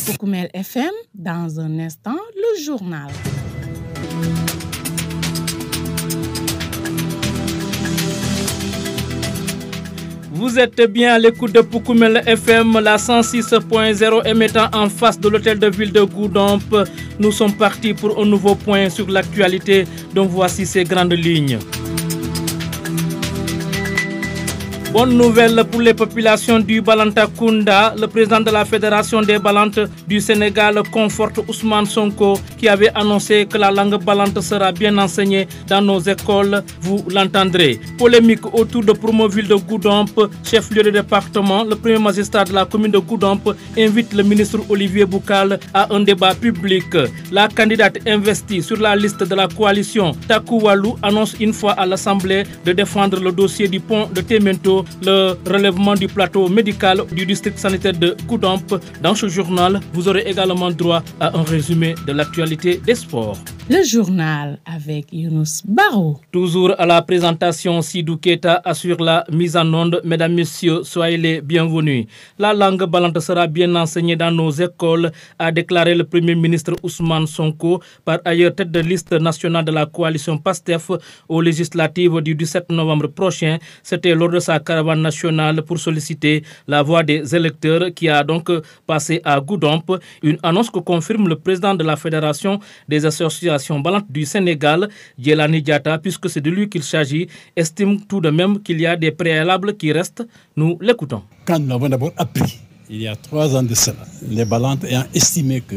Poukoumel FM, dans un instant, le journal. Vous êtes bien à l'écoute de Poukoumel FM, la 106.0 émettant en face de l'hôtel de ville de Goudomp. Nous sommes partis pour un nouveau point sur l'actualité, donc voici ces grandes lignes. Bonne nouvelle pour les populations du Balantacounda. Le président de la Fédération des Balantes du Sénégal conforte Ousmane Sonko qui avait annoncé que la langue balante sera bien enseignée dans nos écoles. Vous l'entendrez. Polémique autour de Promoville de Goudomp, chef-lieu de département. Le premier magistrat de la commune de Goudomp invite le ministre Olivier Boukal à un débat public. La candidate investie sur la liste de la coalition Taku Walou annonce une fois à l'Assemblée de défendre le dossier du pont de Temento, le relèvement du plateau médical du district sanitaire de Goudomp. Dans ce journal, vous aurez également droit à un résumé de l'actualité des sports. Le journal avec Younous Barou. Toujours à la présentation, Sidou Keita assure la mise en onde. Mesdames, Messieurs, soyez les bienvenus. La langue balante sera bien enseignée dans nos écoles, a déclaré le Premier ministre Ousmane Sonko, par ailleurs tête de liste nationale de la coalition PASTEF aux législatives du 17 novembre prochain. C'était lors de sa caravane nationale pour solliciter la voix des électeurs qui a donc passé à Goudomp. Une annonce que confirme le président de la Fédération des associations balantes du Sénégal, Djelani Diatta, puisque c'est de lui qu'il s'agit, estime tout de même qu'il y a des préalables qui restent. Nous l'écoutons. Quand nous l'avons d'abord appris, il y a 3 ans de cela, les balantes ayant estimé que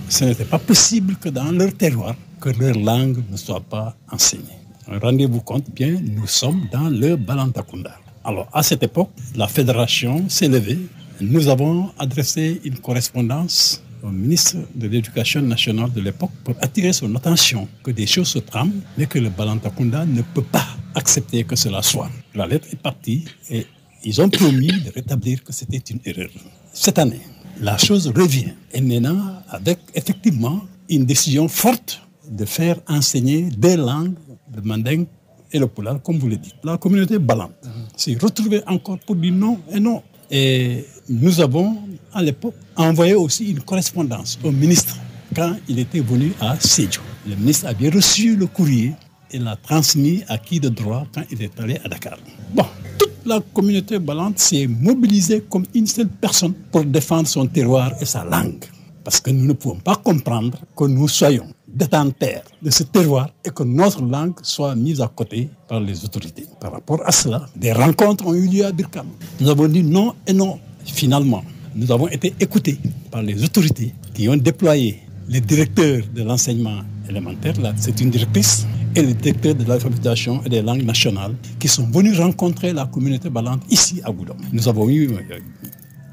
ce n'était pas possible que dans leur terroir, que leur langue ne soit pas enseignée. Rendez-vous compte bien, nous sommes dans le Balantacounda. Alors, à cette époque, la fédération s'est levée. Nous avons adressé une correspondance au ministre de l'Éducation nationale de l'époque pour attirer son attention que des choses se trament, mais que le Balantacounda ne peut pas accepter que cela soit. La lettre est partie et ils ont promis de rétablir que c'était une erreur. Cette année, la chose revient. Et maintenant, avec effectivement une décision forte de faire enseigner des langues, le mandingue et le pulaar, comme vous le dites. La communauté balante s'est retrouvée encore pour dire non et non. Et nous avons, à l'époque, envoyé aussi une correspondance au ministre quand il était venu à Sédhiou. Le ministre a bien reçu le courrier et l'a transmis à qui de droit quand il est allé à Dakar. Bon, toute la communauté balante s'est mobilisée comme une seule personne pour défendre son terroir et sa langue. Parce que nous ne pouvons pas comprendre que nous soyons détenteurs de ce terroir et que notre langue soit mise à côté par les autorités. Par rapport à cela, des rencontres ont eu lieu à Birkam. Nous avons dit non et non. Finalement, nous avons été écoutés par les autorités qui ont déployé les directeurs de l'enseignement élémentaire, là, c'est une directrice, et les directeurs de l'alphabétisation et des langues nationales qui sont venus rencontrer la communauté balante ici à Goudomp. Nous avons eu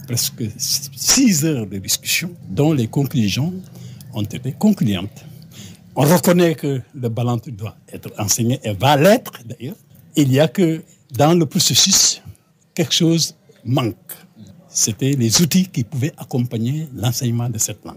presque 6 heures de discussion dont les conclusions ont été concluantes. On reconnaît que le balante doit être enseigné et va l'être d'ailleurs. Il y a que dans le processus, quelque chose manque. C'était les outils qui pouvaient accompagner l'enseignement de cette langue.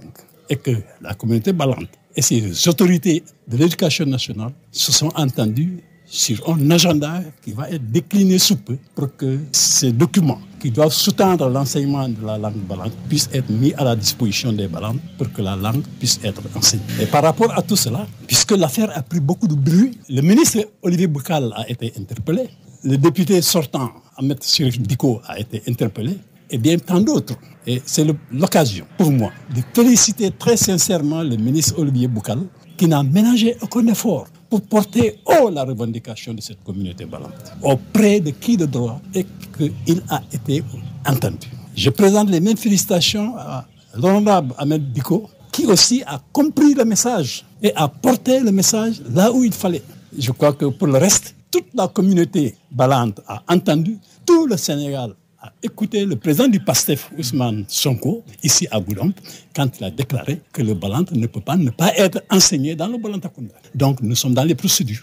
Et que la communauté balante et ses autorités de l'éducation nationale se sont entendus sur un agenda qui va être décliné sous peu pour que ces documents qui doivent sous-tendre l'enseignement de la langue balante puissent être mis à la disposition des balantes pour que la langue puisse être enseignée. Et par rapport à tout cela, puisque l'affaire a pris beaucoup de bruit, le ministre Olivier Boukal a été interpellé, le député sortant Ahmed Chérif Diko a été interpellé, et bien tant d'autres. Et c'est l'occasion pour moi de féliciter très sincèrement le ministre Olivier Boukal qui n'a ménagé aucun effort pour porter haut la revendication de cette communauté balante auprès de qui de droit et qu'il a été entendu. Je présente les mêmes félicitations à l'honorable Ahmed Diko qui aussi a compris le message et a porté le message là où il fallait. Je crois que pour le reste, toute la communauté balante a entendu, tout le Sénégal a écouté le président du PASTEF, Ousmane Sonko, ici à Goudomp, quand il a déclaré que le balante ne peut pas ne pas être enseigné dans le Balantacounda. Donc nous sommes dans les procédures.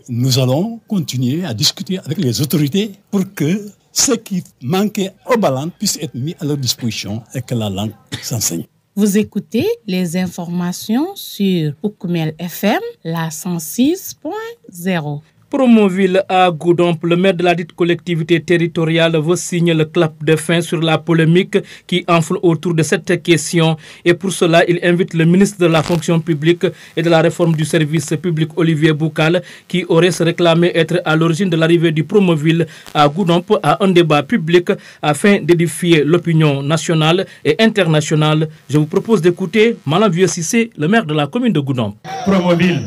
Nous allons continuer à discuter avec les autorités pour que ce qui manquait au balante puisse être mis à leur disposition et que la langue s'enseigne. Vous écoutez les informations sur Poukoumel FM, la 106.0. Promoville à Goudomp, le maire de la dite collectivité territoriale veut signer le clap de fin sur la polémique qui enfle autour de cette question. Et pour cela, il invite le ministre de la fonction publique et de la réforme du service public, Olivier Boucal, qui aurait se réclamé être à l'origine de l'arrivée du Promoville à Goudomp, à un débat public afin d'édifier l'opinion nationale et internationale. Je vous propose d'écouter Malam Vieux Cissé, le maire de la commune de Goudomp. Promoville.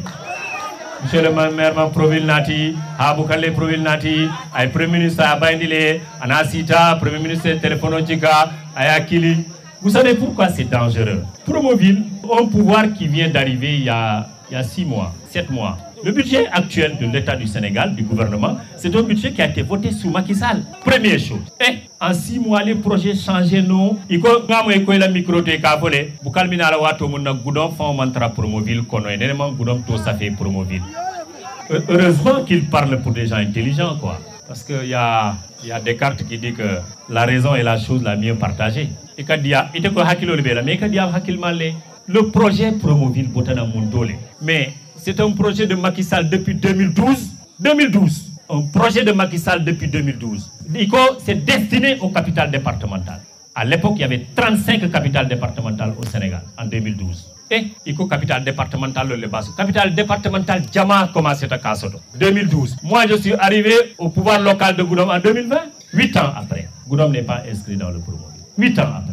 Monsieur le maire de Promoville Nati, Aboukale Promoville Nati, le Premier ministre Abaindile, Anasita, Premier ministre Téléphonojika, Ayakili. Vous savez pourquoi c'est dangereux? Promoville, un pouvoir qui vient d'arriver il y a 6 mois, 7 mois. Le budget actuel de l'État du Sénégal, du gouvernement, c'est un budget qui a été voté sous Macky Sall. Première chose. Et en 6 mois, les projets changent, non? Il y a la micro de Kabole. Boukal Minala Wato Muna Goudon font mantra Promoville, qu'on a énormément Goudon, tout ça fait Promoville. Heureusement qu'il parle pour des gens intelligents, quoi. Parce qu'il y a Descartes qui dit que la raison est la chose la mieux partagée. Et quand il y a, le projet Promoville, Botana Mundole. Mais c'est un projet de Macky Sall depuis 2012. 2012. Un projet de Macky Sall depuis 2012. C'est destiné aux capitales départementales. À l'époque, il y avait 35 capitales départementales au Sénégal en 2012. Et il y a capitale départementale le bas. Capitale départementale Djama commencé à Kassoto. 2012. Moi, je suis arrivé au pouvoir local de Goudomp en 2020. 8 ans après. Goudomp n'est pas inscrit dans le Promoville. 8 ans après.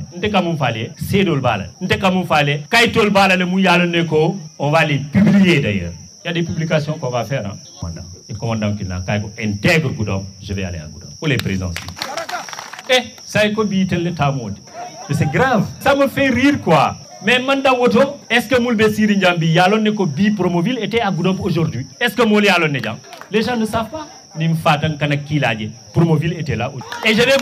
On va les publier d'ailleurs. Il y a des publications qu'on va faire. Et commandant qui n'a qu'à intègre Goudomp, je vais aller à Goudomp. Pour les présences. Eh, ça est comme l'État mode. Mais c'est grave. Ça me fait rire quoi. Mais Manda Woto, est-ce que Moulbe Siri Ndiambi, Yalon Neko Bi Promoville était à Goudomp aujourd'hui? Est-ce que Mouli Yalon Nedjam? Les gens ne savent pas. Nimfatan Kanakilaje, Promoville était là. Et je vais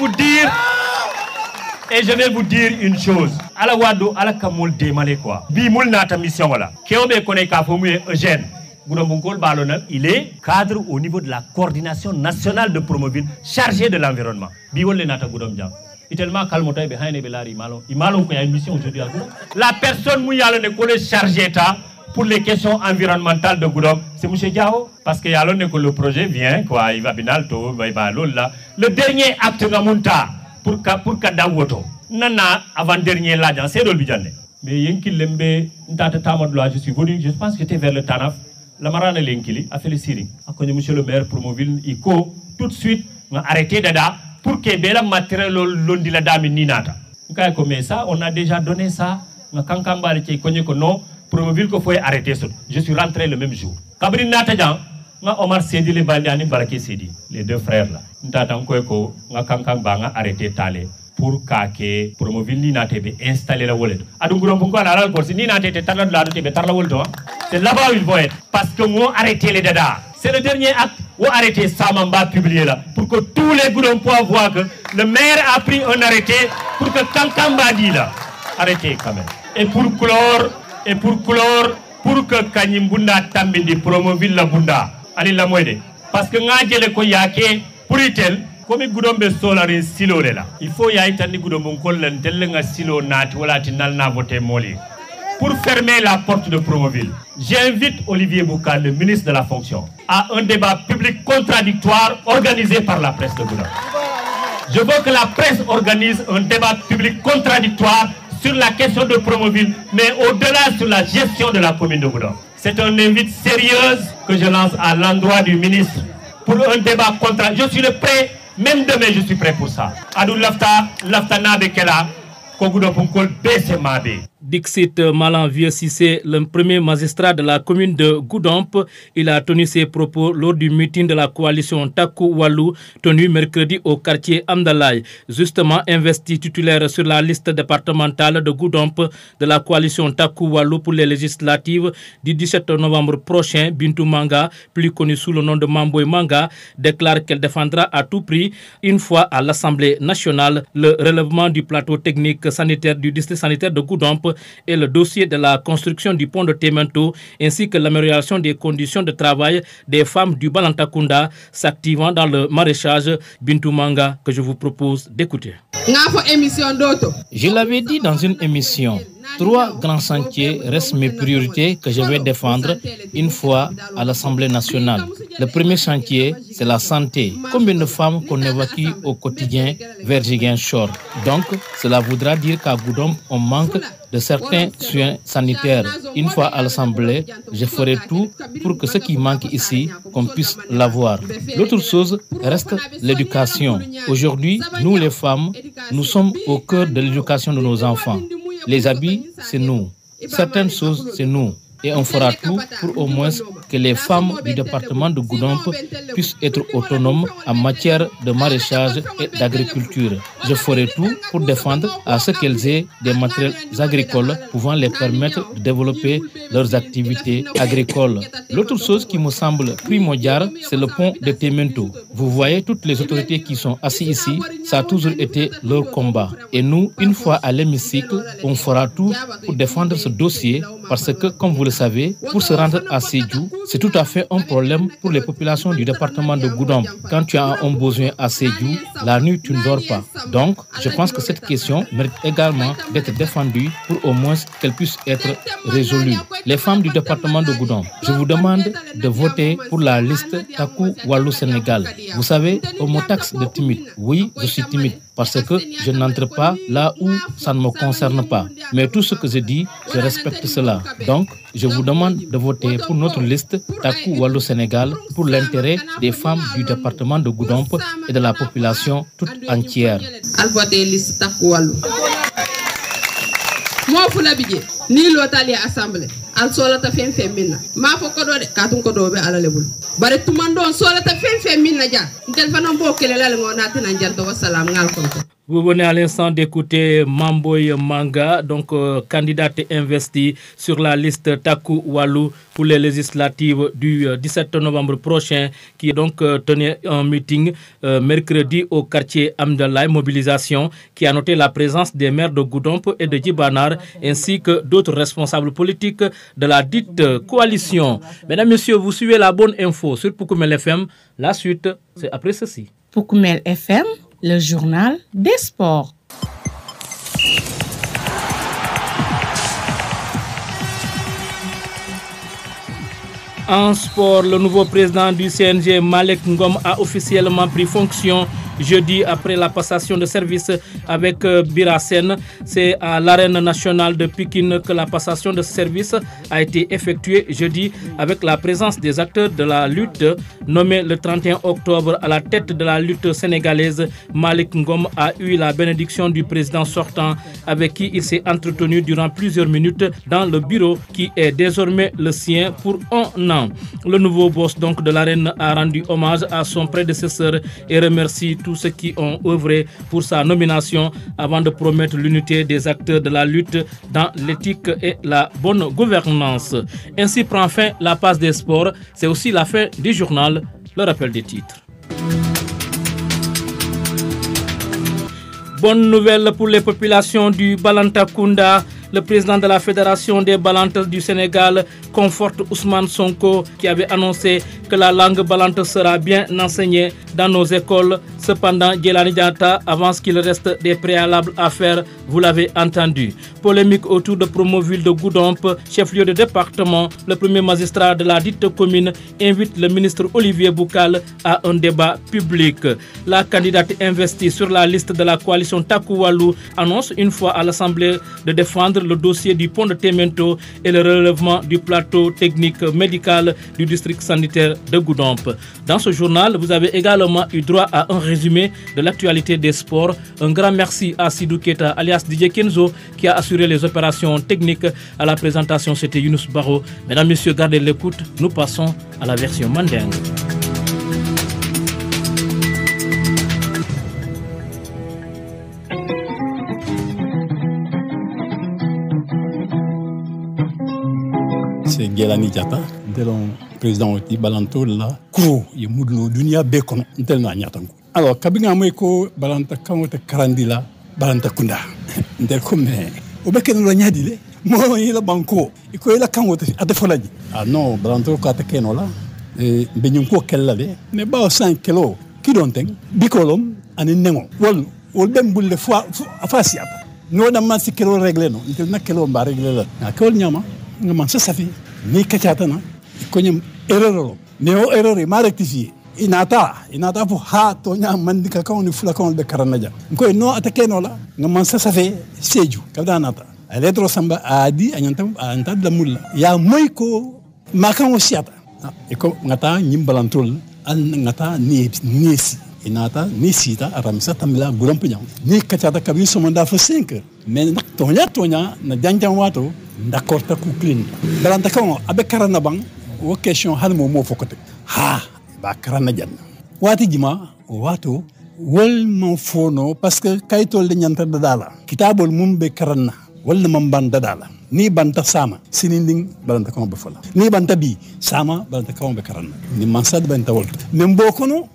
vous dire une chose. Ala wado ala kamol demale quoi. Bi moul nata mission wala. Keobe kone ka fomu Eugène. Goudomp Balona, il est cadre au niveau de la coordination nationale de Promoville chargé de l'environnement. Bi wolle nata Goudomp Jam. Tellement calmoto be hayne be lari malon. Imalon ko y a une mission aujourd'hui à Goudomp. La personne mou yalo ne ko le chargé ta pour les questions environnementales de Goudomp, c'est M. Diao. Parce que yalo ne ko le projet vient quoi, il va binalto, il va là. Le dernier acte ngamunta pour Kadawoto. Nana avant dernier là dans c'est Dolbidjane. Mais Yenki Lembe Ntata Tamadloa, je suis venu, je pense que j'étais vers le Tanaf. La Marane Lenkili a fait le Syrie. A connu monsieur le maire Promoville, il co tout de suite m'a arrêté dada pour que Bela matériel l'ondi la dame Ninata. Comme ça, on a déjà donné ça. M'a kankamba qui connaît que non, Promoville qu'il faut arrêter ça. Je suis rentré le même jour. Kabri Natajan, m'a Omar Sedi les Bandiani Barake Sedi, les deux frères là. Ntata Nkoeko, m'a kankamba m'a arrêté Talé. Pour que Promoville ni n'atebe installer la wallet. Adungourom pourquoi la râle si ni n'atebe tarla de la route tarla wallet. C'est là-bas où il faut être. Parce que moi arrêter les dada. C'est le dernier acte où arrêter Samamba publié là. Pour que tous les gourons puissent voir que le maire a pris un arrêté pour que Kankamba dit là. Arrêtez quand même. Et pour que Kanyimbunda Tambindi Promoville la Bunda. Allez la moede. Parce que Ngadje le Koyake pour itel. Comme Goudomp solari silo là. Il faut y aller Goudomp kollen telenga silo nat wala tinal na voter moli. Pour fermer la porte de Promoville, j'invite Olivier Boucal, le ministre de la fonction, à un débat public contradictoire organisé par la presse de Goudomp. Je veux que la presse organise un débat public contradictoire sur la question de Promoville, mais au-delà sur la gestion de la commune de Goudomp. C'est un invite sérieux que je lance à l'endroit du ministre pour un débat contradictoire. Je suis prêt. Même demain, je suis prêt pour ça. Adou lafta na bekela, kogudo punkol bese mabe. Dixit Malam Vieux Cissé, le premier magistrat de la commune de Goudomp, il a tenu ses propos lors du meeting de la coalition Taku Walou, tenu mercredi au quartier Amdalaï. Justement investi titulaire sur la liste départementale de Goudomp de la coalition Taku Walou pour les législatives du 17 novembre prochain, Bintou Manga, plus connue sous le nom de Mamboy Manga, déclare qu'elle défendra à tout prix, une fois à l'Assemblée nationale, le relèvement du plateau technique sanitaire du district sanitaire de Goudomp et le dossier de la construction du pont de Temento ainsi que l'amélioration des conditions de travail des femmes du Balantakunda s'activant dans le maraîchage. Bintou Manga, que je vous propose d'écouter. Je l'avais dit dans une émission, 3 grands chantiers restent mes priorités que je vais défendre une fois à l'Assemblée nationale. Le premier chantier, c'est la santé. Combien de femmes qu'on évacue au quotidien vers Ziguinchor? Donc, cela voudra dire qu'à Goudomp, on manque de certains soins sanitaires. Une fois à l'Assemblée, je ferai tout pour que ce qui manque ici, qu'on puisse l'avoir. L'autre chose reste l'éducation. Aujourd'hui, nous les femmes, nous sommes au cœur de l'éducation de nos enfants. Les habits, c'est nous. Certaines choses, c'est nous. Et on fera tout pour au moins que les femmes du département de Goudomp puissent être autonomes en matière de maraîchage et d'agriculture. Je ferai tout pour défendre à ce qu'elles aient des matériels agricoles pouvant les permettre de développer leurs activités agricoles. L'autre chose qui me semble primordiale, c'est le pont de Temento. Vous voyez toutes les autorités qui sont assises ici, ça a toujours été leur combat. Et nous, une fois à l'hémicycle, on fera tout pour défendre ce dossier parce que, comme vous le savez, pour se rendre à Sédhiou, c'est tout à fait un problème pour les populations du département de Goudomp. Quand tu as un besoin à Sédhiou, la nuit, tu ne dors pas. Donc, je pense que cette question mérite également d'être défendue pour au moins qu'elle puisse être résolue. Les femmes du département de Goudomp, je vous demande de voter pour la liste Taku Wallu Sénégal. Vous savez, on me taxe de timide. Oui, je suis timide parce que je n'entre pas là où ça ne me concerne pas. Mais tout ce que je dis, je respecte cela. Donc, je vous demande de voter pour notre liste Taku Wallu Sénégal pour l'intérêt des femmes du département de Goudomp et de la population toute entière. Mo fula bije ni lotali assemblée al solata fen minna ma fo ko do de katun ko do be ala lebul bare tumando solata fen minna ja ntel fanan bo kele lal ngona tan janto wassalam ngal konto. Vous venez à l'instant d'écouter Mamboy Manga, donc candidate investie sur la liste Taku Wallu pour les législatives du 17 novembre prochain, qui est donc tenu un meeting mercredi au quartier Amdalaï, mobilisation qui a noté la présence des maires de Goudomp et de Djibanar, ainsi que d'autres responsables politiques de la dite coalition. Mesdames, Messieurs, vous suivez la bonne info sur Poukoumel FM. La suite, c'est après ceci. Poukoumel FM, le journal des sports. En sport, le nouveau président du CNG, Malick Ngom, a officiellement pris fonction jeudi après la passation de service avec Bira Sène. C'est à l'arène nationale de Pikine que la passation de service a été effectuée jeudi avec la présence des acteurs de la lutte. Nommé le 31 octobre à la tête de la lutte sénégalaise, Malick Ngom a eu la bénédiction du président sortant avec qui il s'est entretenu durant plusieurs minutes dans le bureau qui est désormais le sien pour un an. Le nouveau boss donc de l'arène a rendu hommage à son prédécesseur et remercie tous ceux qui ont œuvré pour sa nomination avant de promettre l'unité des acteurs de la lutte dans l'éthique et la bonne gouvernance. Ainsi prend fin la page des sports. C'est aussi la fin du journal. Le rappel des titres. Bonne nouvelle pour les populations du Balantakunda. Le président de la Fédération des Balantes du Sénégal conforte Ousmane Sonko qui avait annoncé que la langue balante sera bien enseignée dans nos écoles. Cependant, Djelani Diatta avance qu'il reste des préalables à faire, vous l'avez entendu. Polémique autour de Promoville de Goudomp, chef-lieu de département. Le premier magistrat de la dite commune invite le ministre Olivier Boukal à un débat public. La candidate investie sur la liste de la coalition Taku Wallu annonce une fois à l'Assemblée de défendre le dossier du pont de Temento et le relèvement du plateau technique médical du district sanitaire de Goudomp. Dans ce journal, vous avez également eu droit à un résumé de l'actualité des sports. Un grand merci à Sidou Keta alias DJ Kenzo qui a assuré les opérations techniques. À la présentation, c'était Younous Baro. Mesdames, Messieurs, gardez l'écoute. Nous passons à la version mandingue. C'est Djelani Diatta, delon président oti balanto la kuro ye mudlo dunia be kono ntel na nyatango. Alors kabinga moy ko balanta kamote karandila balanta kunda. Ntel ko me o be ken lo nyadi le mo yela banko iko yela kamote adefolaji. Ah non balanto ko atakeno la e be nyum ko kella le me ba 5 kilo ki don ten bikolom ani nengo wol bem bulle fois afasiaba no da man si kelo régler no intel na kelo mba régler la na kol nyama nga man sa safi ni katiata na ko nyam erreur ne o erreur ma rectifier inata pour ha to nya mandi ka kawni fula kawni be karanaja ko no atake no la nga man sa safi seju kabda nata eletro samba adi anta la mulla ya moy ko makan o siata e ko ngata nyimbalantol an ngata nesi inata ni sita aramisa tamila guram penyam ni kachata kabi somanda fa 5 mais nak tonya na janjam wato d'accord ta ku clean balanta ko abe karana bang o question hal mo fokote ha ba karana jan wati jima wato wol mo fono parce que kaytol de nyanta dala kitabol mum be karana wala man banda dala ni banta sama sininding balanta ko be fala ni banta bi sama balanta ko be karana ni mansad banta wol même bokono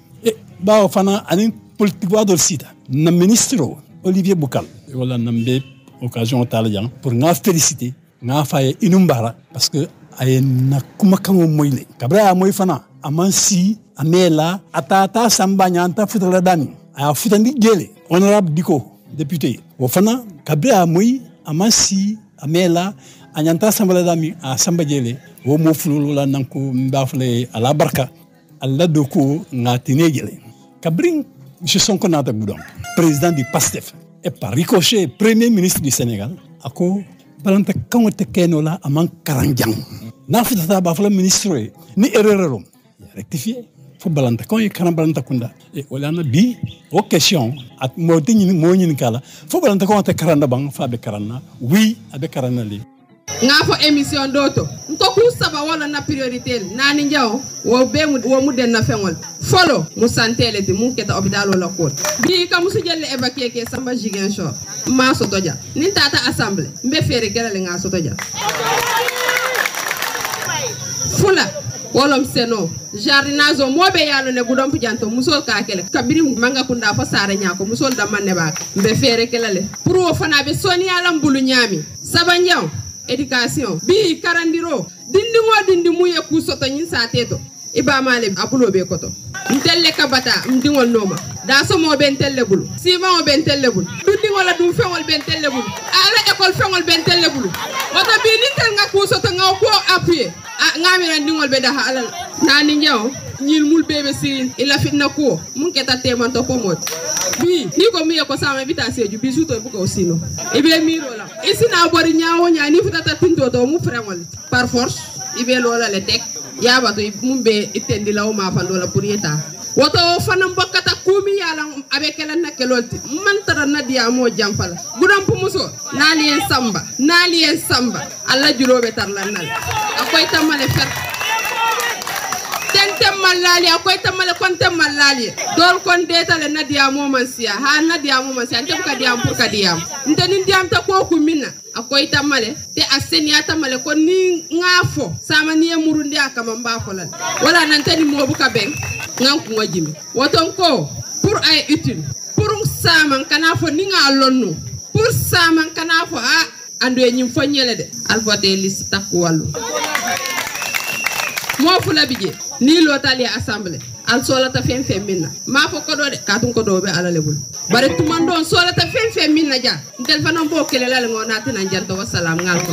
bawo fana ani politique wadol sita na ministre Olivier Boucal wala nambe occasion talajan pour nga féliciter nga faye inumbara parce que ay na kuma kamo moyle kabra moy fana amansi amela atata sambanya anta futala dani a futandi gele honorable diko député wo fana kabra moy amansi amela anyanta sambala dami a samba gele wo mo fulul la nanko mbafle ala barka alla doko ngatine gele kabring monsieur Sonko nata Boudon président du PASTEF et par ricochet premier ministre du Sénégal ako balanta kawote kenola aman karanjang na fitata ba fala ministre ni erreurom rectifier fo balanta ko kana balanta kunda e wala na bi o question at mo tinni mo nyin kala fo balanta ko te karanda bang fa be karana oui abe karana li nga fo émission doto ko ku saba wala na priorité nani njaw wo be wo mudden na fengol folo mu santele ti mu keta hôpital wala ko bi ka musu jelle évacuer ke samba jigen show ma so toja ni tata assemblée mbe fere kelale nga so toja fula wolom seno jardinazo mobe yalo ne gudom pijanto musol ka kele kabiri manga kunda fa sare nyako musol da manne ba mbe fere kelale pro fana be soni alam bulu nyami sabanjaw éducation bi karandiro dindi muye ku soto nyin sa teto iba male abulo be koto ntelle kabata mdingol noma da so mo ben telle bulu sima mo ben telle bulu dindingol la dum fengol ben telle bulu ala école fengol ben telle bulu oto bi nitel nga ku soto nga ko appuyer ngamira ndingol be da halal nani njaw ñil mul bebe sirin ila fitna ko mun keta teman to pomot bi ni ko miye ko sama vita seju bi suto bu ko sino ibe miro la isina bori nyaawo nyaani futata tinto to mu frengol par force ibe lola le tek yaba to mumbe itendi law ma fando la pour yeta woto fanam bokata kumi yala abe kala nakelolti man tara nadia mo jampala gudam pu muso nali en samba alla jurobe tarlanal akoy tamale fer tentem malali akoy tamale kontem malali dol kon detale nadia mo mansia ha nadia mo mansia ante ka diam pour ka diam nteni diam ta ko ku minna akoy tamale te asenia tamale kon ni ngafo sama ni murundi akama mbafolan wala nanteni mo bu ka ben nganku ngajimi woton ko pour ay utile pour saman kana fo ni nga lonno pour saman kana fo ando nyim fo nyele de alvote liste takku walu mo fula bije ni lotali assemblée al solata fen minna ma fo ko do de katun ko do be ala lebul bare tumando solata fen minna ja ndel fanan bo kelelal ngona tan janto wassalam ngal ko